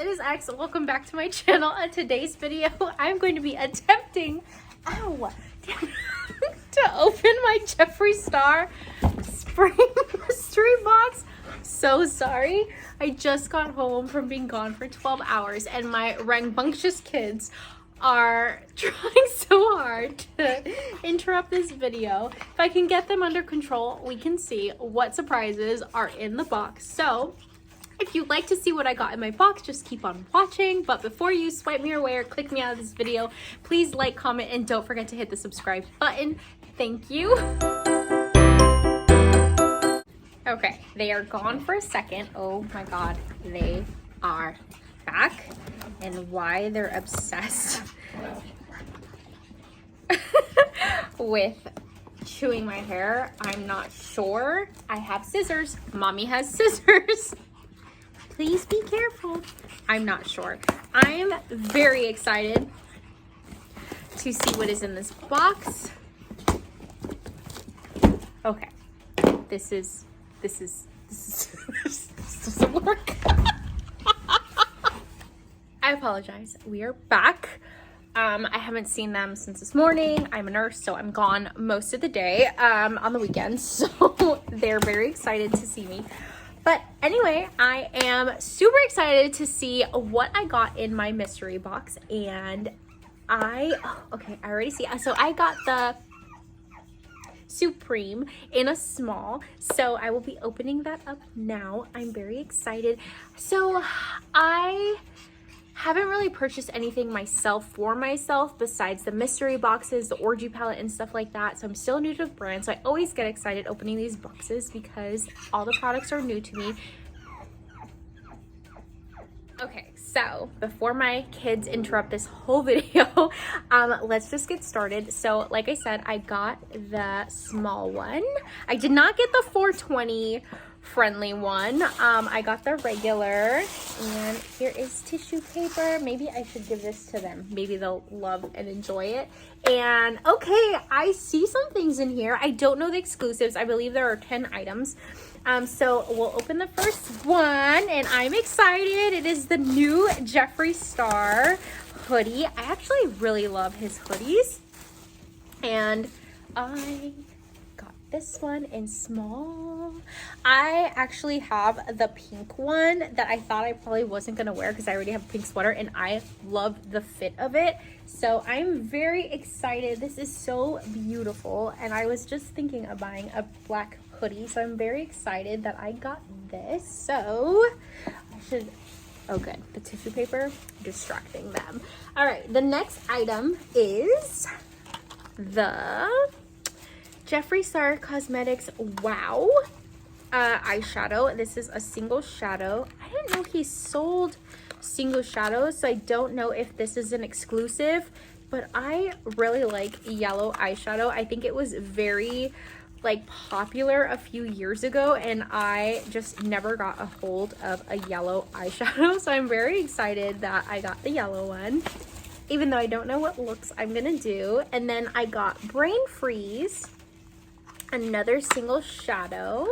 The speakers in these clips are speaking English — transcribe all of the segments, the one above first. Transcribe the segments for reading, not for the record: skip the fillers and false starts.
it is X. Welcome back to my channel. On today's video, I'm going to be attempting, to open my Jeffree Star spring mystery box. So sorry. I just got home from being gone for 12 hours and my rambunctious kids are trying so hard to interrupt this video. If I can get them under control, we can see what surprises are in the box. So if you'd like to see what I got in my box, just keep on watching. But before you swipe me away or click me out of this video, please like, comment, and don't forget to hit the subscribe button. Thank you. Okay, they are gone for a second. Oh my God, they are back. And why they're obsessed with chewing my hair, I'm not sure. I have scissors. Mommy has scissors. Please be careful. I'm not sure. I'm very excited to see what is in this box. Okay, this doesn't work. I apologize. We are back. I haven't seen them since this morning. I'm a nurse, so I'm gone most of the day on the weekends. So they're very excited to see me. But anyway, I am super excited to see what I got in my mystery box. And I already see. So I got the Supreme in a small, so I will be opening that up now. I'm very excited. So I haven't really purchased anything for myself besides the mystery boxes, the orgy palette, and stuff like that. So I'm still new to the brand, so I always get excited opening these boxes because all the products are new to me. Okay, so before my kids interrupt this whole video, let's just get started. So like I said, I got the small one. I did not get the 420 friendly one. I got the regular, and here is tissue paper. Maybe I should give this to them. Maybe they'll love and enjoy it. And okay, I see some things in here. I don't know the exclusives. I believe there are 10 items. So we'll open the first one, and I'm excited. It is the new Jeffree Star hoodie. I actually really love his hoodies, and I got this one in small. I actually have the pink one that I thought I probably wasn't gonna wear because I already have a pink sweater and I love the fit of it. So I'm very excited. This is so beautiful, and I was just thinking of buying a black hoodie, so I'm very excited that I got this. So I should, oh good, the tissue paper distracting them. All right, the next item is the Jeffree Star Cosmetics Wow eyeshadow. This is a single shadow. I didn't know he sold single shadows, so I don't know if this is an exclusive, but I really like yellow eyeshadow. I think it was very popular a few years ago, and I just never got a hold of a yellow eyeshadow, so I'm very excited that I got the yellow one, even though I don't know what looks I'm gonna do. And then I got Brain Freeze, another single shadow,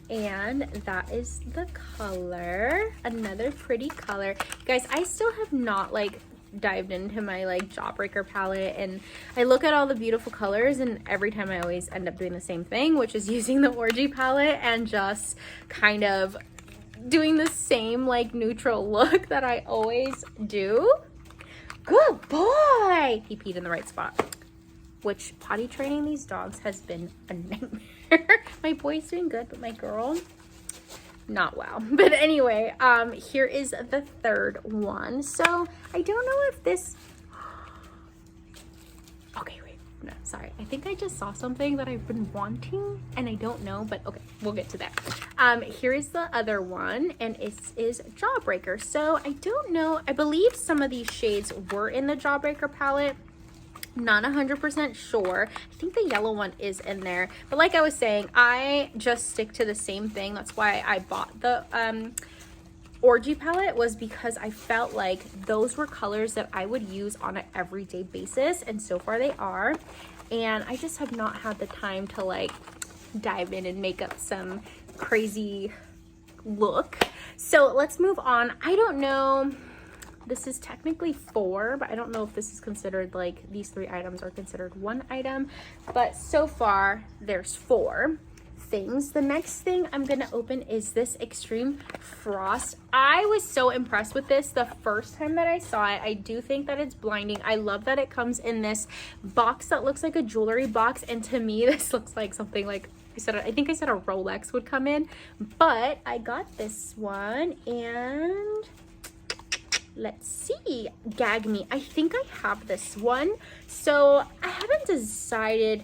and that is the color, another pretty color. Guys, I still have not dived into my Jawbreaker palette, and I look at all the beautiful colors, and every time I always end up doing the same thing, which is using the orgy palette and just kind of doing the same neutral look that I always do. Good boy! He peed in the right spot. Which potty training these dogs has been a nightmare. My boy's doing good, but my girl, not well. But anyway, here is the third one. So I don't know if this, okay, wait, no, sorry. I think I just saw something that I've been wanting and I don't know, but okay, we'll get to that. Here is the other one, and it is Jawbreaker. So I don't know, I believe some of these shades were in the Jawbreaker palette. Not 100% sure. I think the yellow one is in there, but like I was saying, I just stick to the same thing. That's why I bought the orgy palette, was because I felt like those were colors that I would use on an everyday basis, and so far they are. And I just have not had the time to dive in and make up some crazy look. So let's move on. I don't know. This is technically 4, but I don't know if this is considered, like, these 3 items are considered 1 item. But so far, there's 4 things. The next thing I'm gonna open is this Extreme Frost. I was so impressed with this the first time that I saw it. I do think that it's blinding. I love that it comes in this box that looks like a jewelry box, and to me, this looks like something like, I think I said a Rolex would come in, but I got this one, and let's see, Gag Me. I think I have this one. So I haven't decided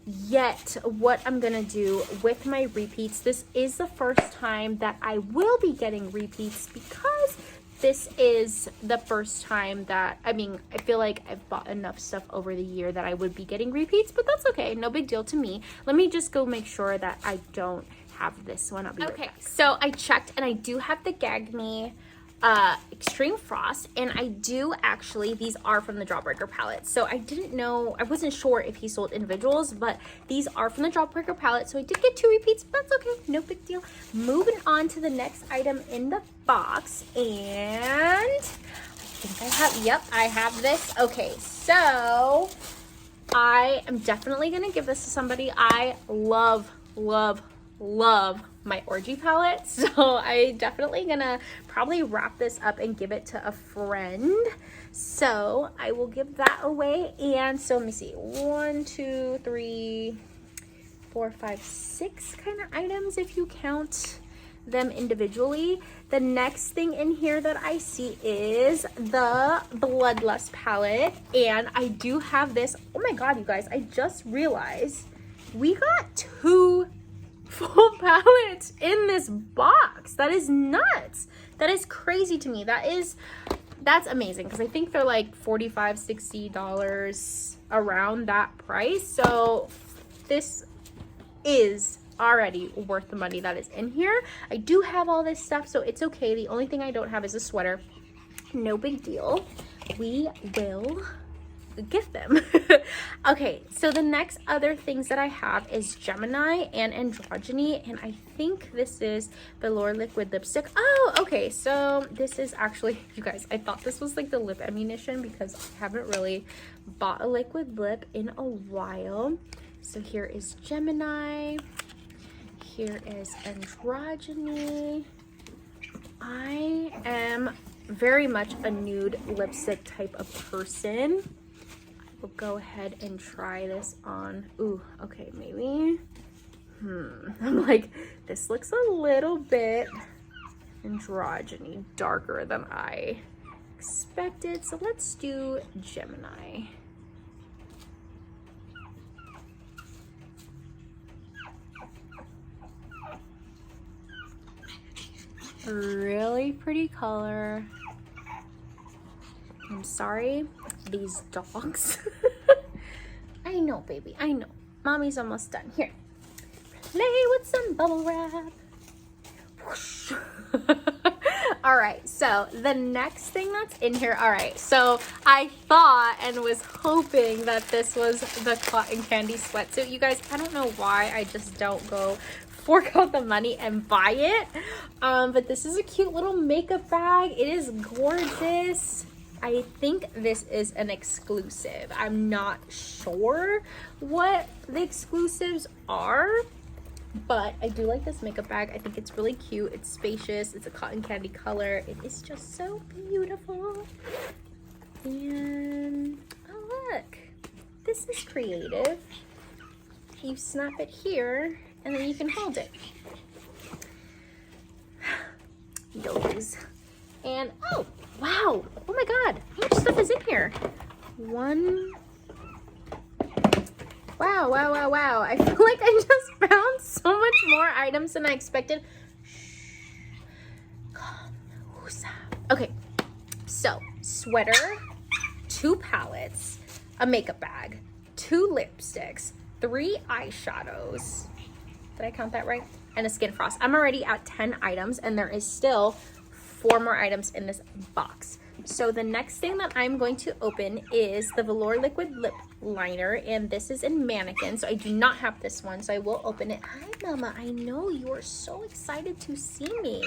yet what I'm gonna do with my repeats. This is the first time that I will be getting repeats because this is the first time that, I mean, I feel like I've bought enough stuff over the year that I would be getting repeats, but that's okay. No big deal to me. Let me just go make sure that I don't have this one. I'll be right back. So I checked and I do have the Gag Me Extreme Frost, and I do actually, these are from the Jawbreaker palette. So I didn't know, I wasn't sure if he sold individuals, but these are from the Jawbreaker palette. So I did get 2 repeats, but that's okay, no big deal. Moving on to the next item in the box, and I think I have, yep, I have this. Okay, so I am definitely gonna give this to somebody. I love my Orgy palette, so I definitely gonna probably wrap this up and give it to a friend. So I will give that away. And so let me see, 1 2 3 4 5 6 kind of items if you count them individually. The next thing in here that I see is the Bloodlust palette, and I do have this. Oh my god, you guys, I just realized we got 2 full palettes in this box. That is nuts. That is crazy to me. That's amazing, because I think they're like $45-$60 around that price. So this is already worth the money that is in here. I do have all this stuff, so it's okay. The only thing I don't have is a sweater. No big deal. We will gift them. Okay, so the next other things that I have is Gemini and Androgyny, and I think this is Velour liquid lipstick. Oh, okay, so this is actually, you guys, I thought this was like the lip ammunition because I haven't really bought a liquid lip in a while. So here is Gemini, here is Androgyny. I am very much a nude lipstick type of person. We'll go ahead and try this on. Ooh, okay, maybe. I'm like, this looks a little bit androgyny, darker than I expected. So let's do Gemini. Really pretty color. I'm sorry, these dogs. I know, baby, I know. Mommy's almost done. Here, play with some bubble wrap. Whoosh. All right, so the next thing that's in here. All right, so I thought and was hoping that this was the cotton candy sweatsuit. You guys, I don't know why I just don't go fork out the money and buy it. But this is a cute little makeup bag. It is gorgeous. I think this is an exclusive. I'm not sure what the exclusives are, but I do like this makeup bag. I think it's really cute. It's spacious. It's a cotton candy color. It is just so beautiful. And oh, look, this is creative. You snap it here and then you can hold it. Those. And oh, wow. Oh my god. How much stuff is in here? Wow. I feel like I just found so much more items than I expected. Okay. So, sweater, 2 palettes, a makeup bag, 2 lipsticks, 3 eyeshadows. Did I count that right? And a skin frost. I'm already at 10 items, and there is still 4 more items in this box. So the next thing that I'm going to open is the Velour liquid lip liner, and this is in Mannequin. So I do not have this one, so I will open it. Hi, Mama. I know you are so excited to see me.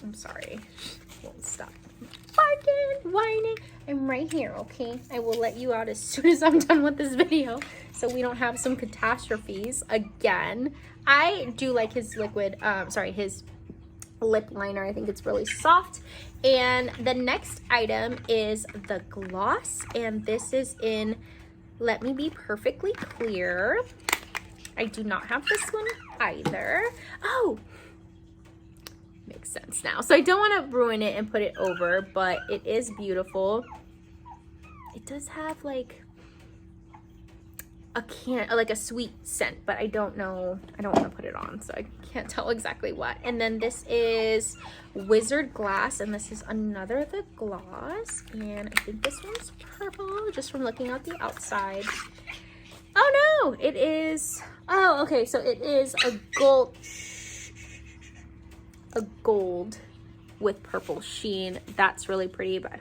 I'm sorry. Won't stop barking, whining. I'm right here, okay? I will let you out as soon as I'm done with this video, so we don't have some catastrophes again. I do like his liquid, his lip liner. I think it's really soft. And the next item is the gloss, and this is in Let Me Be Perfectly Clear. I do not have this one either. Oh, makes sense now. So I don't want to ruin it and put it over, but it is beautiful. It does have like a sweet scent, but I don't know. I don't want to put it on, so I can't tell exactly what. And then this is Wizard Glass, and this is another of the gloss, and I think this one's purple just from looking at the outside. Oh no, it is, oh okay, so it is a gold with purple sheen. That's really pretty, but I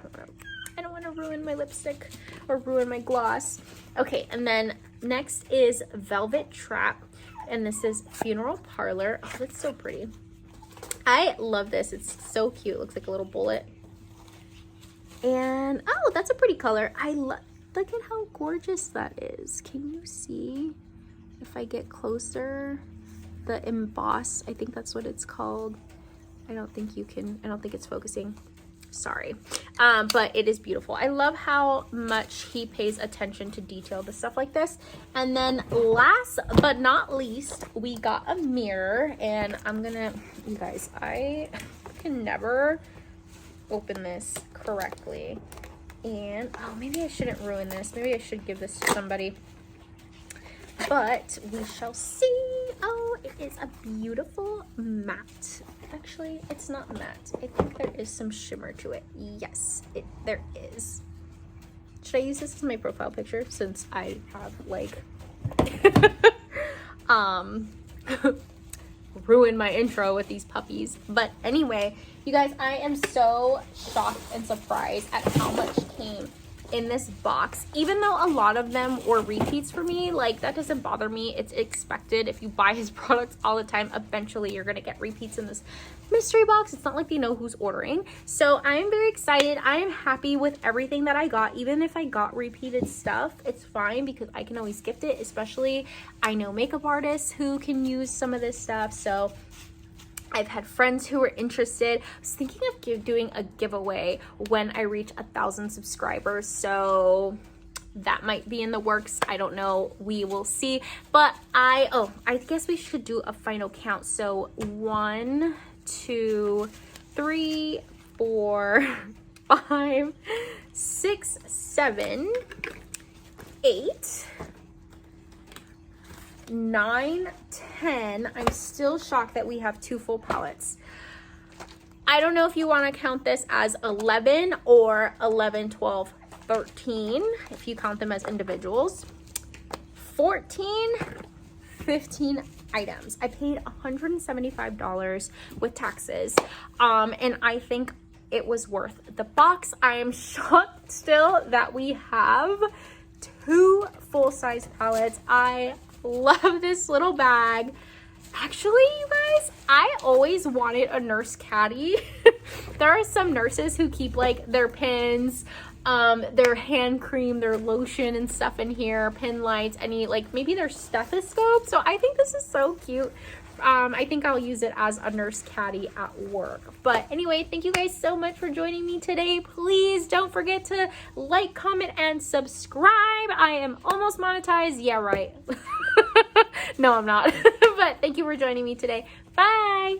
don't want to ruin my lipstick or ruin my gloss. Okay, and then next is Velvet Trap, and this is Funeral Parlor. Oh, that's so pretty. I love this. It's so cute. It looks like a little bullet. And oh, that's a pretty color. Look at how gorgeous that is. Can you see if I get closer? The emboss, I think that's what it's called. I don't think it's focusing. Sorry. But it is beautiful. I love how much he pays attention to detail to stuff like this. And then last but not least, we got a mirror, and you guys, I can never open this correctly. And oh, maybe I shouldn't ruin this. Maybe I should give this to somebody. But we shall see. Oh, it is a beautiful matte. Actually, it's not matte. I think there is some shimmer to it. Yes, there is. Should I use this as my profile picture since I have like ruined my intro with these puppies? But anyway, you guys, I am so shocked and surprised at how much came in this box. Even though a lot of them were repeats for me, like that doesn't bother me. It's expected. If you buy his products all the time, eventually you're gonna get repeats in this mystery box. It's not like they know who's ordering. So I am very excited. I am happy with everything that I got. Even if I got repeated stuff, it's fine because I can always gift it. Especially I know makeup artists who can use some of this stuff. So I've had friends who were interested. I was thinking of doing a giveaway when I reach 1,000 subscribers. So that might be in the works. I don't know. We will see. But I guess we should do a final count. So 1, 2, 3, 4, 5, 6, 7, 8, 9, 10. I'm still shocked that we have 2 full palettes. I don't know if you want to count this as 11 or 11, 12, 13, if you count them as individuals. 14, 15 items. I paid $175 with taxes, and I think it was worth the box. I am shocked still that we have 2 full-size palettes. I love this little bag. Actually, you guys, I always wanted a nurse caddy. There are some nurses who keep like their pins, their hand cream, their lotion and stuff in here, pin lights, maybe their stethoscope. So I think this is so cute. I think I'll use it as a nurse caddy at work. But anyway, thank you guys so much for joining me today. Please don't forget to like, comment, and subscribe. I am almost monetized. Yeah, right. No, I'm not. But thank you for joining me today. Bye.